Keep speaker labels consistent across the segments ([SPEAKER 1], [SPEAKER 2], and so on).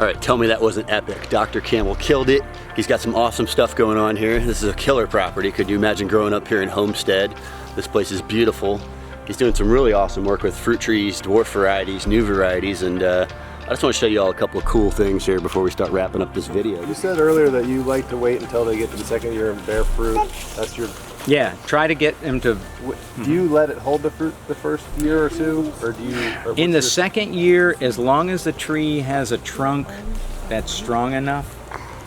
[SPEAKER 1] All right, tell me that wasn't epic. Dr. Campbell killed it. He's got some awesome stuff going on here. This is a killer property. Could you imagine growing up here in Homestead? This place is beautiful. He's doing some really awesome work with fruit trees, dwarf varieties, new varieties, and I just want to show you all a couple of cool things here before we start wrapping up this video.
[SPEAKER 2] You said earlier that you like to wait until they get to the second year and bear fruit. That's your...
[SPEAKER 3] Yeah, try to get them to...
[SPEAKER 2] Do you let it hold the fruit the first year or two? Or do you... Or
[SPEAKER 3] in the second year, as long as the tree has a trunk that's strong enough,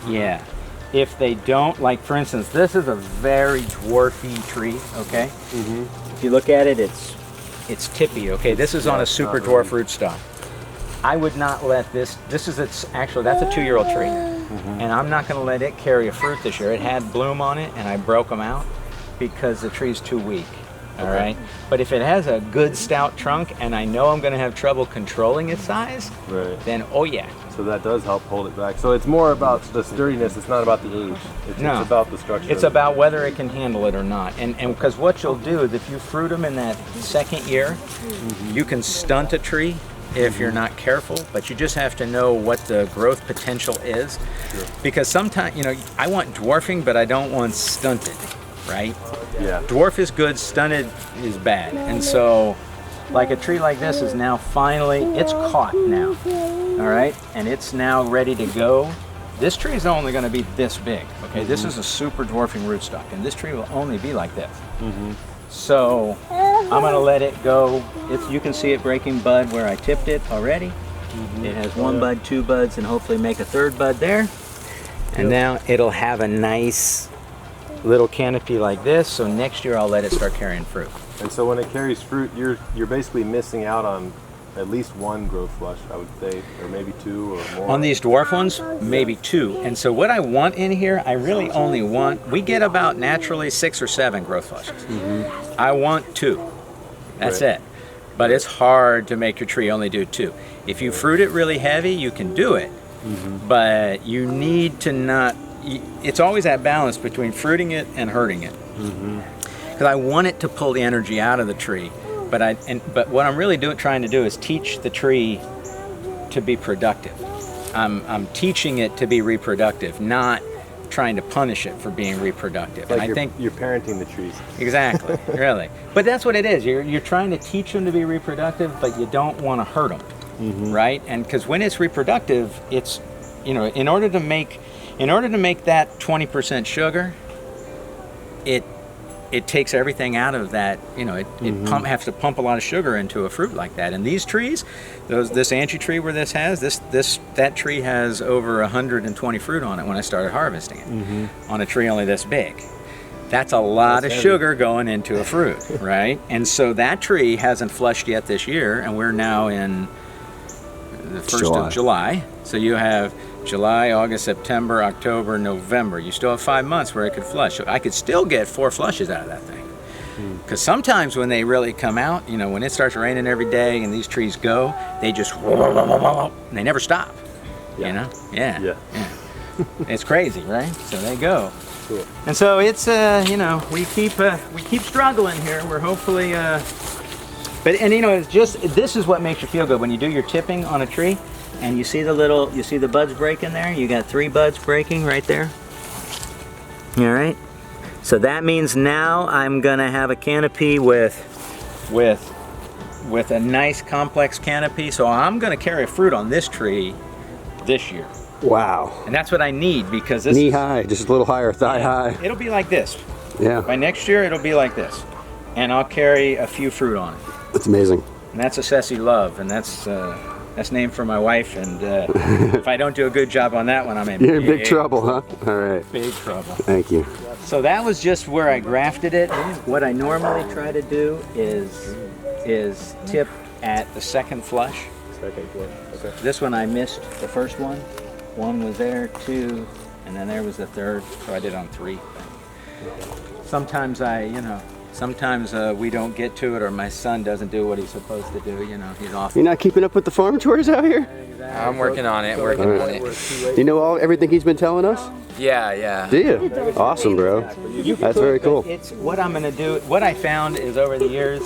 [SPEAKER 3] yeah. If they don't, like for instance, this is a very dwarfy tree, okay? If you look at it, it's tippy, okay? This is on a super dwarf rootstock. I would not let this is actually, that's a 2-year-old tree. And I'm not gonna let it carry a fruit this year. It had bloom on it and I broke them out because the tree's too weak, all right? But if it has a good stout trunk and I know I'm gonna have trouble controlling its size, then oh yeah.
[SPEAKER 2] So that does help hold it back. So it's more about the sturdiness, it's not about the age. It's about the structure.
[SPEAKER 3] It's about whether it can handle it or not. And because what you'll do is if you fruit them in that second year, you can stunt a tree if you're not careful, but you just have to know what the growth potential is. Because sometimes, you know, I want dwarfing, but I don't want stunted, right?
[SPEAKER 2] Yeah.
[SPEAKER 3] Dwarf is good, stunted is bad. And so, like a tree like this is now finally, it's caught now, all right? And it's now ready to go. This tree is only gonna be this big, okay? This is a super dwarfing rootstock, and this tree will only be like this. So, I'm gonna let it go. You can see it breaking bud where I tipped it already. It has 1 bud, 2 buds, and hopefully make a 3rd bud there. And now it'll have a nice little canopy like this, so next year I'll let it start carrying fruit.
[SPEAKER 2] And so when it carries fruit, you're basically missing out on at least 1 growth flush, I would say, or maybe 2 or more.
[SPEAKER 3] On these dwarf ones, maybe 2. And so what I want in here, I really only want, we get about naturally 6 or 7 growth flushes. I want 2. That's it. But it's hard to make your tree only do 2. If you fruit it really heavy, you can do it. But you need to not, it's always that balance between fruiting it and hurting it. Because I want it to pull the energy out of the tree. But what I'm really trying to do is teach the tree to be productive. I'm teaching it to be reproductive, not trying to punish it for being reproductive.
[SPEAKER 2] Like
[SPEAKER 3] and I think
[SPEAKER 2] you're parenting the trees.
[SPEAKER 3] Exactly, really. But that's what it is. You're trying to teach them to be reproductive, but you don't want to hurt them, right? And because when it's reproductive, it's, you know, in order to make that 20% sugar, it takes everything out of that, you know, it has to pump a lot of sugar into a fruit like that. And these trees, this Angie tree where that tree has over 120 fruit on it when I started harvesting it, on a tree only this big. That's a lot of sugar going into a fruit, right? And so that tree hasn't flushed yet this year, and we're now in the 1st of July. So you have July, August, September, October, November. You still have 5 months where it could flush. So I could still get 4 flushes out of that thing. Because sometimes when they really come out, you know, when it starts raining every day and these trees go, they just, and they never stop, you know? Yeah. It's crazy, right? So they go.
[SPEAKER 2] Cool.
[SPEAKER 3] And so it's, you know, we keep struggling here. We're hopefully, and you know, it's just, this is what makes you feel good when you do your tipping on a tree. And you see the buds breaking there? You got 3 buds breaking right there. All right. So that means now I'm gonna have a canopy with a nice complex canopy. So I'm gonna carry fruit on this tree this year.
[SPEAKER 1] Wow.
[SPEAKER 3] And that's what I need because this
[SPEAKER 1] knee high, just a little higher, thigh high.
[SPEAKER 3] It'll be like this.
[SPEAKER 1] Yeah.
[SPEAKER 3] By next year, it'll be like this. And I'll carry a few fruit on it.
[SPEAKER 1] That's amazing.
[SPEAKER 3] And that's a Ceci Love, and that's named for my wife, and if I don't do a good job on that one, I'm in
[SPEAKER 1] big trouble, huh? All right.
[SPEAKER 3] Big trouble.
[SPEAKER 1] Thank you.
[SPEAKER 3] So that was just where I grafted it. What I normally try to do is tip at the 2nd flush.
[SPEAKER 2] Second flush. Okay.
[SPEAKER 3] This one I missed the first one. 1 was there, 2, and then there was the 3rd, so I did on 3. Sometimes we don't get to it, or my son doesn't do what he's supposed to do. You know, he's off.
[SPEAKER 1] You're not keeping up with the farm chores out here?
[SPEAKER 4] I'm working on it,
[SPEAKER 1] Do you know everything he's been telling us?
[SPEAKER 4] Yeah.
[SPEAKER 1] Do you? Awesome, bro. That's very cool.
[SPEAKER 3] It's what I'm gonna do. What I found is over the years,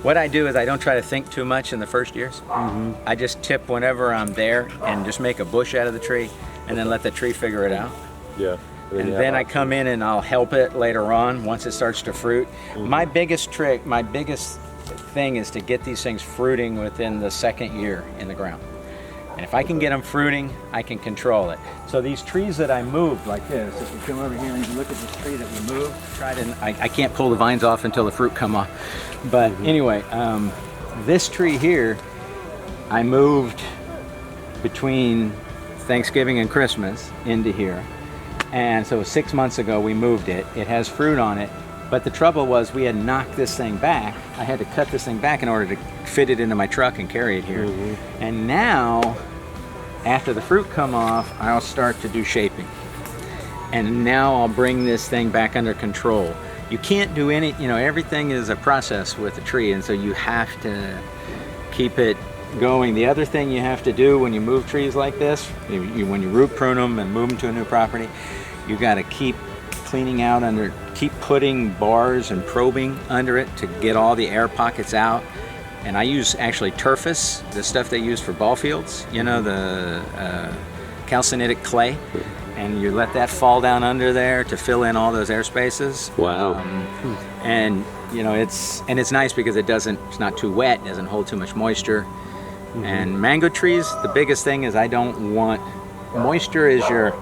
[SPEAKER 3] What I do is I don't try to think too much in the first years. I just tip whenever I'm there and just make a bush out of the tree and then let the tree figure it out.
[SPEAKER 2] Yeah.
[SPEAKER 3] And then I come in and I'll help it later on once it starts to fruit. My biggest trick, my biggest thing is to get these things fruiting within the second year in the ground. And if I can get them fruiting, I can control it. So these trees that I moved like this, if you come over here and you look at this tree that we moved, I can't pull the vines off until the fruit come off. But anyway, this tree here, I moved between Thanksgiving and Christmas into here. And so 6 months ago we moved it. It has fruit on it. But the trouble was we had knocked this thing back. I had to cut this thing back in order to fit it into my truck and carry it here. And now, after the fruit come off, I'll start to do shaping. And now I'll bring this thing back under control. You can't do any, everything is a process with a tree, and so you have to keep it going. The other thing you have to do when you move trees like this, when you root prune them and move them to a new property, you got to keep cleaning out keep putting bars and probing under it to get all the air pockets out. And I use actually turfus, the stuff they use for ball fields, the calcinitic clay, and you let that fall down under there to fill in all those air spaces.
[SPEAKER 1] Wow.
[SPEAKER 3] And it's nice because it's not too wet, it doesn't hold too much moisture. And mango trees, the biggest thing is I don't want moisture is your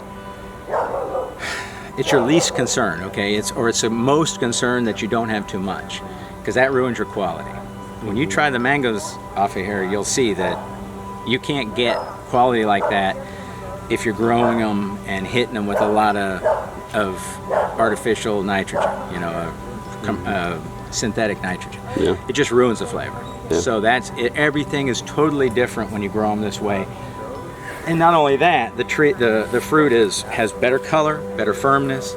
[SPEAKER 3] least concern, okay? It's the most concern that you don't have too much, because that ruins your quality. When you try the mangoes off of here, you'll see that you can't get quality like that if you're growing them and hitting them with a lot of artificial nitrogen, synthetic nitrogen.
[SPEAKER 1] Yeah.
[SPEAKER 3] It just ruins the flavor.
[SPEAKER 1] Yeah.
[SPEAKER 3] So everything is totally different when you grow them this way. And not only that, the fruit has better color, better firmness,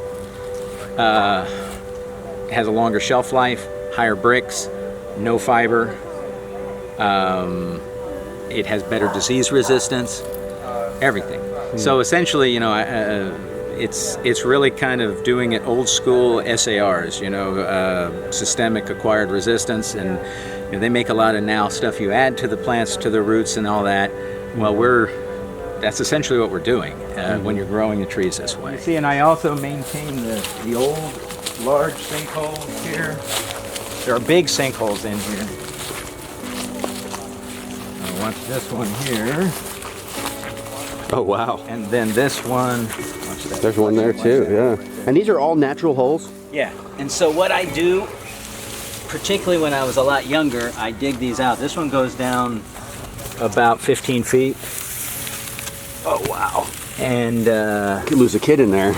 [SPEAKER 3] has a longer shelf life, higher bricks, no fiber. It has better disease resistance, everything. So essentially, it's really kind of doing it old school SARs, systemic acquired resistance, and they make a lot of now stuff you add to the plants, to the roots and all that. Well, that's essentially what we're doing when you're growing the trees this way. You see, and I also maintain the old large sinkholes here. There are big sinkholes in here. I want this one here.
[SPEAKER 1] Oh, wow.
[SPEAKER 3] And then this one.
[SPEAKER 1] There's one there too, yeah. And these are all natural holes?
[SPEAKER 3] Yeah. And so what I do, particularly when I was a lot younger, I dig these out. This one goes down about 15 feet. Oh, wow. And
[SPEAKER 1] you could lose a kid in there.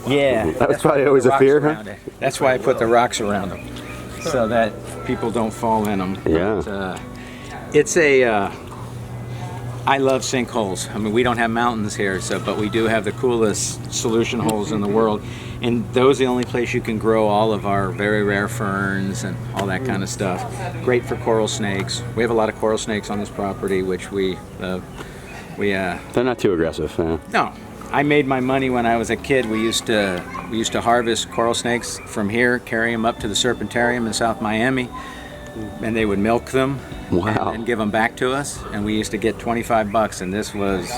[SPEAKER 3] yeah.
[SPEAKER 1] That was probably always a fear, huh?
[SPEAKER 3] That's why I put the rocks around them, so that people don't fall in them.
[SPEAKER 1] Yeah.
[SPEAKER 3] But, I love sinkholes. I mean, we don't have mountains here, but we do have the coolest solution holes in the world. And those are the only place you can grow all of our very rare ferns and all that kind of stuff. Great for coral snakes. We have a lot of coral snakes on this property, which they're
[SPEAKER 1] not too aggressive. Yeah.
[SPEAKER 3] No, I made my money when I was a kid. We used to harvest coral snakes from here, carry them up to the Serpentarium in South Miami, and they would milk them.
[SPEAKER 1] Wow.
[SPEAKER 3] And give them back to us, and we used to get $25, and this was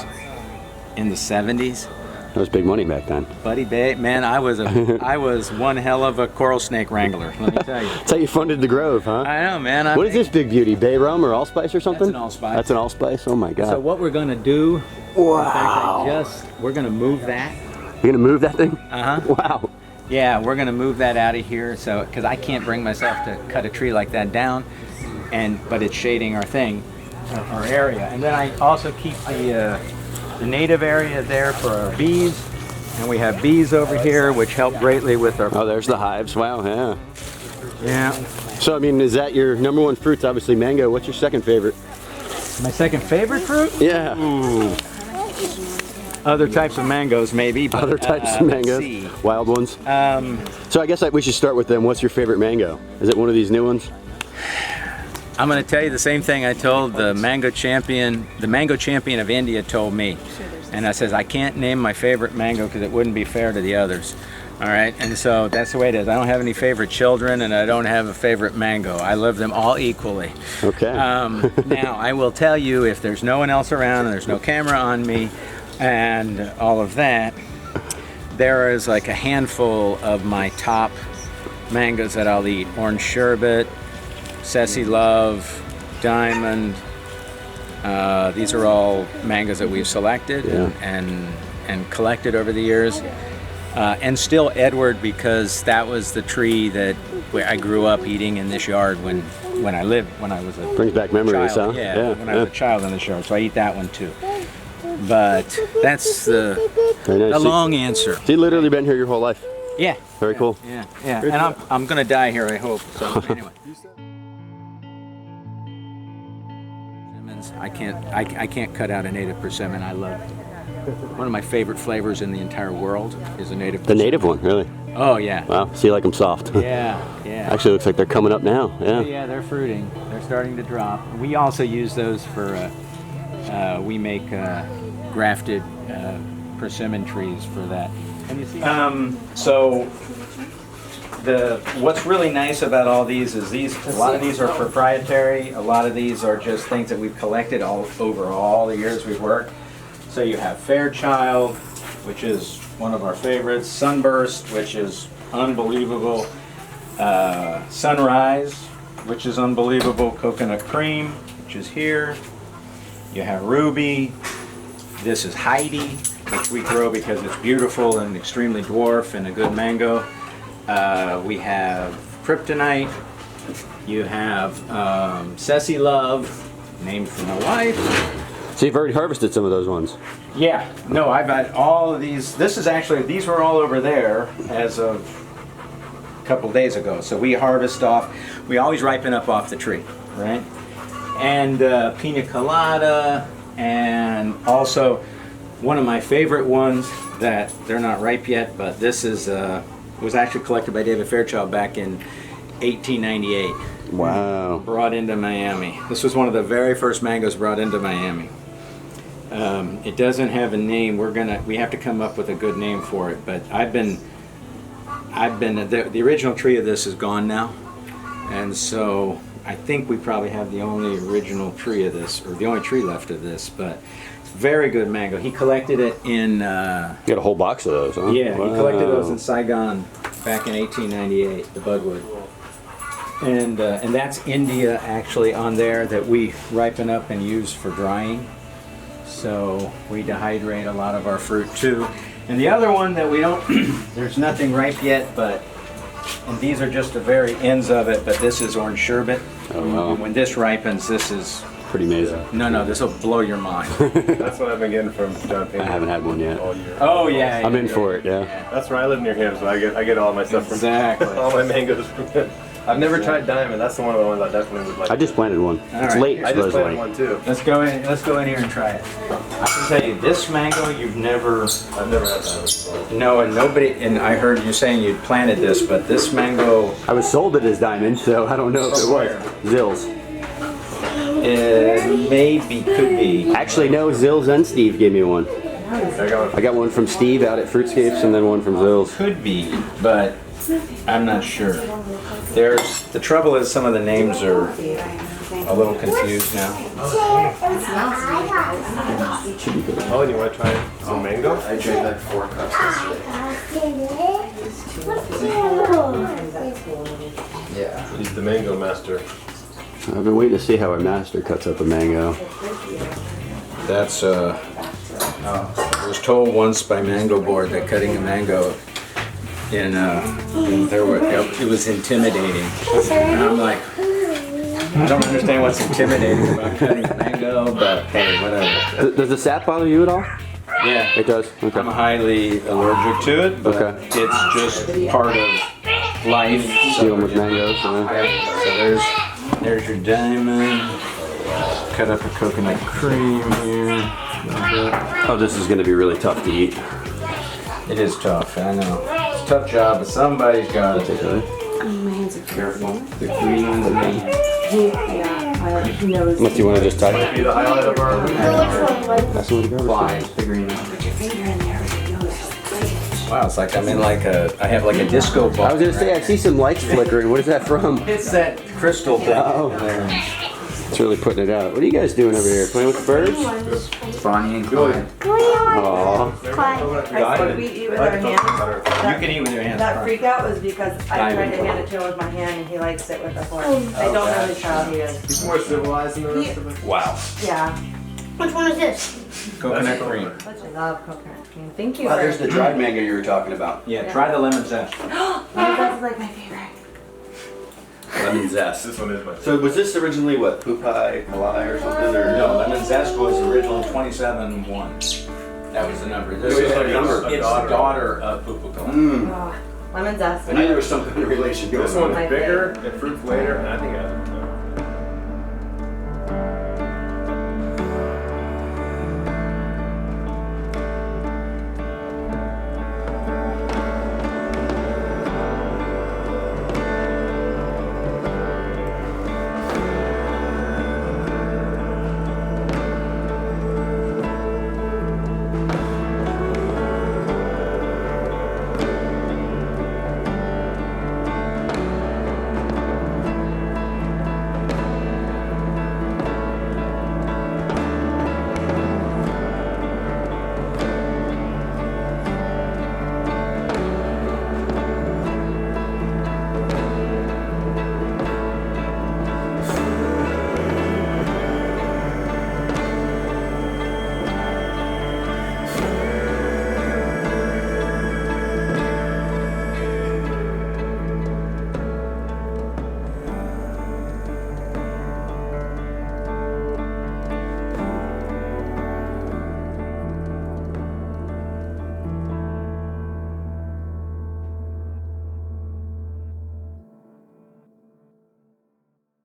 [SPEAKER 3] in the 70s.
[SPEAKER 1] That was big money back then.
[SPEAKER 3] Buddy Bay, man, I was one hell of a coral snake wrangler, let me tell you.
[SPEAKER 1] That's how you funded the Grove, huh?
[SPEAKER 3] I know, man.
[SPEAKER 1] What is this big beauty? Bay rum or allspice or something?
[SPEAKER 3] That's an allspice.
[SPEAKER 1] That's an allspice? Oh my God.
[SPEAKER 3] So what we're gonna do,
[SPEAKER 1] wow.
[SPEAKER 3] in fact, we're gonna move that.
[SPEAKER 1] You're gonna move that thing?
[SPEAKER 3] Uh-huh.
[SPEAKER 1] Wow.
[SPEAKER 3] Yeah, we're gonna move that out of here, because I can't bring myself to cut a tree like that down, but it's shading our area. And then I also keep the native area there for our bees, and we have bees over here, which help greatly with our.
[SPEAKER 1] Oh, there's the hives. Wow, yeah.
[SPEAKER 3] Yeah.
[SPEAKER 1] So I mean, is that your number one fruits? Obviously mango. What's your second favorite?
[SPEAKER 3] My second favorite fruit?
[SPEAKER 1] Yeah.
[SPEAKER 3] Ooh. Other types of mangoes, maybe. But,
[SPEAKER 1] other types of mangoes, wild ones. So I guess we should start with them. What's your favorite mango? Is it one of these new ones?
[SPEAKER 3] I'm going to tell you the same thing I told the mango champion of India told me. And I says, I can't name my favorite mango because it wouldn't be fair to the others. All right, and so that's the way it is. I don't have any favorite children, and I don't have a favorite mango. I love them all equally.
[SPEAKER 1] Okay.
[SPEAKER 3] Now, I will tell you, if there's no one else around and there's no camera on me and all of that, there is like a handful of my top mangoes that I'll eat. Orange Sherbet, Ceci Love, Diamond. These are all mangoes that we've selected and collected over the years. And still Edward, because that was the tree that I grew up eating in this yard when I was a
[SPEAKER 1] Brings back memories,
[SPEAKER 3] child.
[SPEAKER 1] huh?
[SPEAKER 3] Yeah, when I was a child in this yard, so I eat that one too. But that's the
[SPEAKER 1] Very nice.
[SPEAKER 3] long answer.
[SPEAKER 1] So you literally been here your whole life.
[SPEAKER 3] Yeah.
[SPEAKER 1] Very cool.
[SPEAKER 3] Yeah. And I'm gonna die here, I hope. So anyway. Persimmons, I can't cut out a native persimmon. I love it. One of my favorite flavors in the entire world is a native persimmon.
[SPEAKER 1] The native one, really?
[SPEAKER 3] Oh yeah.
[SPEAKER 1] Wow. See, you like them soft.
[SPEAKER 3] Yeah.
[SPEAKER 1] Actually, looks like they're coming up now. Yeah.
[SPEAKER 3] Yeah, they're fruiting. They're starting to drop. We also use those for. We make grafted persimmon trees for that. Can you see? So what's really nice about all these is a lot of these are proprietary. A lot of these are just things that we've collected over all the years we've worked. So you have Fairchild, which is one of our favorites. Sunburst, which is unbelievable. Sunrise, which is unbelievable. Coconut Cream, which is here. You have Ruby. This is Heidi, which we grow because it's beautiful and extremely dwarf and a good mango. We have Kryptonite. You have Ceci Love, named for my wife.
[SPEAKER 1] So you've already harvested some of those ones.
[SPEAKER 3] Yeah, no, I've had all of these. These were all over there as of a couple days ago. So we harvest off, we always ripen up off the tree, right? And pina colada, and also one of my favorite ones that they're not ripe yet, but this is was actually collected by David Fairchild back in 1898.
[SPEAKER 1] Wow.
[SPEAKER 3] Brought into Miami. This was one of the very first mangoes brought into Miami. It doesn't have a name. We have to come up with a good name for it. But the original tree of this is gone now, and so I think we probably have the only original tree of this, or the only tree left of this. But it's very good mango. He collected it in.
[SPEAKER 1] You got a whole box of those, huh?
[SPEAKER 3] Yeah,
[SPEAKER 1] Wow.
[SPEAKER 3] he collected those in Saigon back in 1898. The Budwood. And that's India actually on there that we ripen up and use for drying. So we dehydrate a lot of our fruit too. And the other one that we don't, there's nothing ripe yet, and these are just the very ends of it, but this is orange sherbet.
[SPEAKER 1] Oh, wow.
[SPEAKER 3] And when this ripens, this is,
[SPEAKER 1] Pretty amazing.
[SPEAKER 3] no, this will blow your mind.
[SPEAKER 2] That's what I've been getting from John Payne.
[SPEAKER 1] I haven't had one yet.
[SPEAKER 2] All year.
[SPEAKER 3] Oh yeah.
[SPEAKER 1] I'm in for it, yeah.
[SPEAKER 2] That's where I live near him, so I get all my stuff from
[SPEAKER 3] Exactly.
[SPEAKER 2] all my mangoes from him. I've never tried Diamond. That's the one of the ones I definitely would like.
[SPEAKER 1] I just planted one. It's
[SPEAKER 3] right.
[SPEAKER 1] late,
[SPEAKER 2] I just
[SPEAKER 1] supposedly.
[SPEAKER 2] planted one too.
[SPEAKER 3] Let's go in here and try it. I can tell you, this mango
[SPEAKER 2] I've never had that before.
[SPEAKER 3] No, and nobody, and I heard you saying you planted this, but this mango,
[SPEAKER 1] I was sold it as diamond, so I don't know if it was. Zills.
[SPEAKER 3] maybe, could be.
[SPEAKER 1] Actually, no, Zills and Steve gave me one. I got one from Steve out at Fruitscapes and then one from Zills.
[SPEAKER 3] Could be, but I'm not sure. The trouble is some of the names are a little confused now.
[SPEAKER 2] Oh, and you want to try some mango?
[SPEAKER 4] I drank like 4 cups yesterday. Yeah.
[SPEAKER 2] He's the mango master.
[SPEAKER 1] I've been waiting to see how our master cuts up a mango.
[SPEAKER 3] That's, I was told once by Mango Board that cutting a mango it was intimidating. And I'm like, I don't understand what's intimidating about cutting a mango, but hey, whatever.
[SPEAKER 1] Does the sap bother you at all?
[SPEAKER 3] Yeah,
[SPEAKER 1] It does? Okay.
[SPEAKER 3] I'm highly allergic to it, but
[SPEAKER 1] Okay.
[SPEAKER 3] it's just part of life.
[SPEAKER 1] Dealing with mangoes.
[SPEAKER 3] So there's your diamond. Cut up a coconut cream here.
[SPEAKER 1] Oh, this is going to be really tough to eat.
[SPEAKER 3] It is tough, I know. It's a tough job, but somebody's got it.
[SPEAKER 1] Okay.
[SPEAKER 5] My hands are
[SPEAKER 3] Careful. The green one's me.
[SPEAKER 5] he knows.
[SPEAKER 1] Unless you want to just type.
[SPEAKER 2] Be the highlight of our.
[SPEAKER 1] That's what we got.
[SPEAKER 3] Flies, the green one.
[SPEAKER 5] Put your finger in there, he knows.
[SPEAKER 3] Wow, it's like I'm in like I have like a disco ball.
[SPEAKER 1] I was gonna say, I see some lights flickering. What is that from?
[SPEAKER 3] It's that crystal thing.
[SPEAKER 1] Oh. It's really putting it out. What are you guys doing over here? Playing with the birds?
[SPEAKER 3] Bonnie and Clyde.
[SPEAKER 1] Aww.
[SPEAKER 6] What we eat with our hands.
[SPEAKER 3] You can eat with your hands.
[SPEAKER 6] That freak out was because I tried to hand it to him with my hand and he likes it with a fork. I don't know whose child he is.
[SPEAKER 2] He's more civilized than the rest of us.
[SPEAKER 3] Wow.
[SPEAKER 6] Yeah.
[SPEAKER 7] Which one is this?
[SPEAKER 3] Coconut cream.
[SPEAKER 6] I love coconut cream. Thank you.
[SPEAKER 1] Oh, there's the dried mango you were talking about.
[SPEAKER 3] Yeah, try the lemon zest.
[SPEAKER 6] That's like my favorite.
[SPEAKER 1] Lemon zest.
[SPEAKER 2] This one is my
[SPEAKER 1] So was this originally what, Pupai Malai or something? Or
[SPEAKER 3] No, lemon zest was originally 27-1. That was the number. This
[SPEAKER 1] It was
[SPEAKER 3] is
[SPEAKER 1] a number.
[SPEAKER 3] It's the daughter of Pupukalai.
[SPEAKER 1] Mm.
[SPEAKER 6] Oh, lemon zest.
[SPEAKER 1] I knew there was some kind of relation going
[SPEAKER 2] This
[SPEAKER 1] on.
[SPEAKER 2] one's
[SPEAKER 6] My
[SPEAKER 2] bigger
[SPEAKER 6] favorite.
[SPEAKER 2] and fruits later, and I think it has